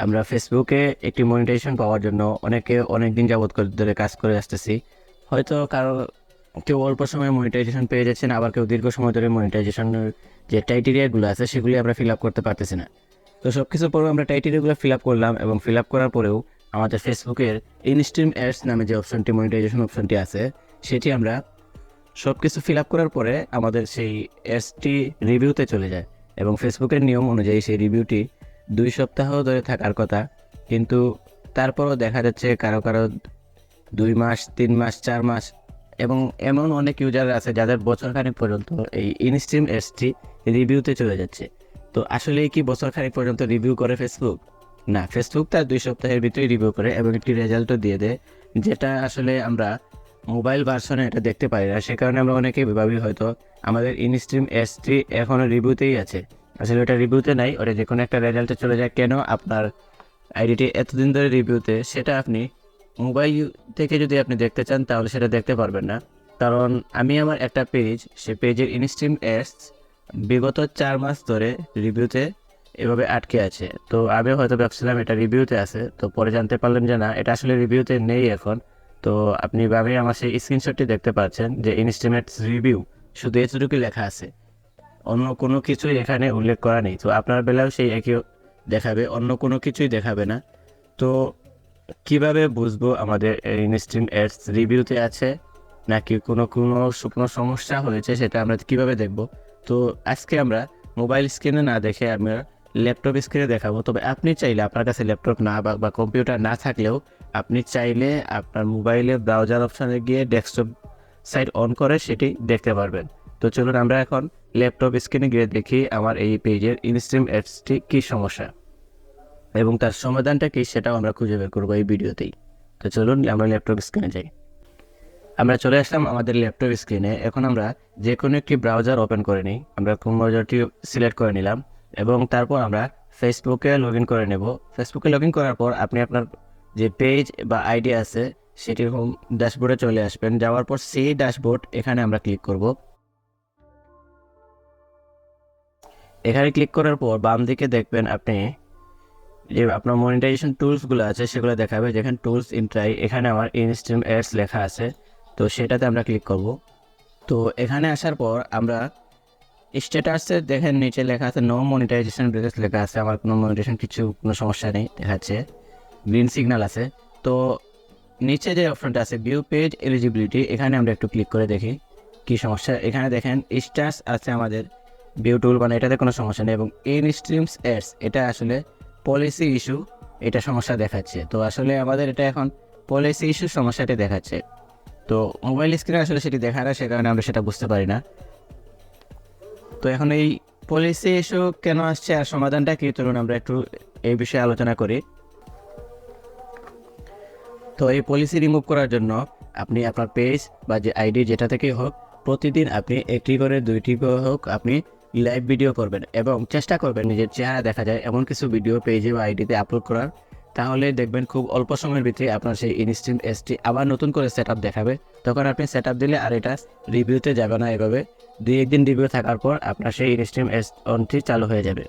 আমরা ফেসবুকে একটি মনিটাইজেশন পাওয়ার জন্য অনেক দিন যাবত ধরে কাজ করে আসতেছি। হয়তো কেউ অল্প সময়ে মনিটাইজেশন পেয়ে যাচ্ছেন, আবার কেউ দীর্ঘ সময় ধরে মনিটাইজেশনের যে ক্রাইটেরিয়াগুলো আছে সেগুলি আমরা ফিল আপ করতে পারতেছি না। তো সব কিছুর পরেও আমরা ক্রাইটেরিয়াগুলো ফিল আপ করলাম, এবং ফিল আপ করার পরেও আমাদের ফেসবুকের ইনস্ট্রিম অ্যাডস নামে যে অপশনটি, মনিটাইজেশন অপশনটি আছে, সেটি আমরা সব কিছু ফিল আপ করার পরে আমাদের সেই অ্যাডসটি রিভিউতে চলে যায়। এবং ফেসবুকের নিয়ম অনুযায়ী সেই রিভিউটি 2 সপ্তাহ ধরে থাকার কথা, কিন্তু তারপরও দেখা যাচ্ছে কারো 2 মাস, 3 মাস, 4 মাস, এবং এমন অনেক ইউজার আছে যাদের বছরখানেক পর্যন্ত এই ইনস্ট্রিম অ্যাডসটি রিভিউতে চলে যাচ্ছে। তো আসলে কি বছরখানেক পর্যন্ত রিভিউ করে ফেসবুক? না, ফেসবুক তার 2 সপ্তাহের ভিতরেই রিভিউ করে এবং একটি রেজাল্টও দিয়ে দেয়, যেটা আসলে আমরা মোবাইল ভার্সনে এটা দেখতে পারি না। সে কারণে আমরা অনেকেই ভাবি হয়তো আমাদের ইনস্ট্রিম অ্যাডসটি এখনও রিভিউতেই আছে। আসলে ওটা রিভিউতে নাই, ওটা যে কোনো একটা রেজাল্টে চলে যায়। কেন আপনার আইডিটি এতদিন ধরে রিভিউতে, সেটা আপনি মোবাইল থেকে যদি আপনি দেখতে চান তাহলে সেটা দেখতে পারবেন না। কারণ আমি আমার একটা পেজ, সে পেজের ইনস্ট্রিম অ্যাডস বিগত 4 মাস ধরে রিভিউতে এভাবে আটকে আছে। তো আমি হয়তো ভাবছিলাম এটা রিভিউতে আছে, তো পরে জানতে পারলাম যে না, এটা আসলে রিভিউতে নেই এখন। তো আপনি ভাবে আমার সেই স্ক্রিনশটটি দেখতে পাচ্ছেন যে ইনস্ট্রিম অ্যাডস রিভিউ, শুধু এতটুকু লেখা আছে, অন্য কোনো কিছুই এখানে উল্লেখ করা নেই। তো আপনার বেলাও সেই একই দেখাবে, অন্য কোনো কিছুই দেখাবে না। তো কিভাবে বুঝবো আমাদের ইনস্ট্রিম অ্যাডস রিভিউতে আছে নাকি কোনো সমস্যা হয়েছে, সেটা আমরা কিভাবে দেখব? তো আজকে আমরা মোবাইল স্ক্রিনে না দেখে আমরা ল্যাপটপ স্ক্রিনে দেখাবো। তবে আপনি চাইলে, আপনার কাছে ল্যাপটপ না বা কম্পিউটার না থাকলেও, আপনি চাইলে আপনার মোবাইলে ব্রাউজার অপশানে গিয়ে ডেস্কটপ সাইট অন করে সেটি দেখতে পারবেন। তো চলুন আমরা এখন ল্যাপটপ স্ক্রিনে গিয়ে দেখি আমার এই পেজের ইনস্ট্রিম অ্যাডসটি কী সমস্যা এবং তার সমাধানটা কী, সেটাও আমরা খুঁজে বের করবো এই ভিডিওতেই। তো চলুন আমরা ল্যাপটপ স্ক্রিনে যাই। আমরা চলে আসলাম আমাদের ল্যাপটপ স্ক্রিনে। এখন আমরা যে কোনো একটি ব্রাউজার ওপেন করে নিই। আমরা কোন ব্রাউজারটি সিলেক্ট করে নিলাম এবং তারপর আমরা ফেসবুকে লগ ইন করে নেব। ফেসবুকে লগ ইন করার পর আপনি আপনার যে পেজ বা আইডি আছে সেটির হোম ড্যাশবোর্ডে চলে আসবেন। যাওয়ার পর সেই ড্যাশবোর্ড, এখানে আমরা ক্লিক করব। এখানে ক্লিক করার পর বাম দিকে দেখবেন আপনি যে আপনার মনিটাইজেশন টুলসগুলো আছে সেগুলো দেখাবে। যেখানে টুলস ইন্ট্রাই, এখানে আমার ইনস্ট্রিম অ্যাডস লেখা আছে, তো সেটাতে আমরা ক্লিক করব। তো এখানে আসার পর আমরা স্ট্যাটাসে দেখেন নিচে লেখা আছে নো মনিটাইজেশন ব্রেকেজ লেখা আছে। আমার কোনো মনিটাইজেশন কোনো সমস্যা নেই, দেখাচ্ছে গ্রিন সিগন্যাল আছে। তো নিচে যে অপশনটা আছে ভিউ পেজ এলিজিবিলিটি, এখানে আমরা একটু ক্লিক করে দেখি কী সমস্যা। এখানে দেখেন স্ট্যাটাস আছে আমাদের ভিউ টুল, মানে এটাতে কোনো সমস্যা নেই। এবং ইনস্ট্রিমস অ্যাডস, এটা আসলে পলিসি ইস্যু, এটা সমস্যা দেখাচ্ছে। তো আসলে আমাদের এটা এখন পলিসি ইস্যু সমস্যাটি দেখাচ্ছে। তো মোবাইল স্ক্রিনে আসলে সেটি দেখায় না, সে কারণে আমরা সেটা বুঝতে পারি না। তো এখন এই পলিসি ইস্যু কেন আসছে আর সমাধানটা কী, চলুন আমরা একটু এই বিষয়ে আলোচনা করি। তো এই পলিসি রিমুভ করার জন্য আপনি আপনার পেজ বা যে আইডি যেটা থেকেই হোক, প্রতিদিন আপনি 1টি করে 2টি করে হোক আপনি লাইভ ভিডিও করবেন এবং চেষ্টা করবেন নিজের চেহারা দেখা যায় এমন কিছু ভিডিও পেজে বা আইডিতে আপলোড করার। তাহলে দেখবেন খুব অল্প সময়ের ভিতরে আপনার সেই ইনস্ট্রিম অ্যাডসটি আবার নতুন করে সেট আপ দেখাবে। তখন আপনি সেট আপ দিলে আর এটা রিভিউতে যাবে না। এভাবে 2-1 দিন রিভিউ থাকার পর আপনার সেই ইনস্ট্রিম অ্যাডস অনটি চালু হয়ে যাবে।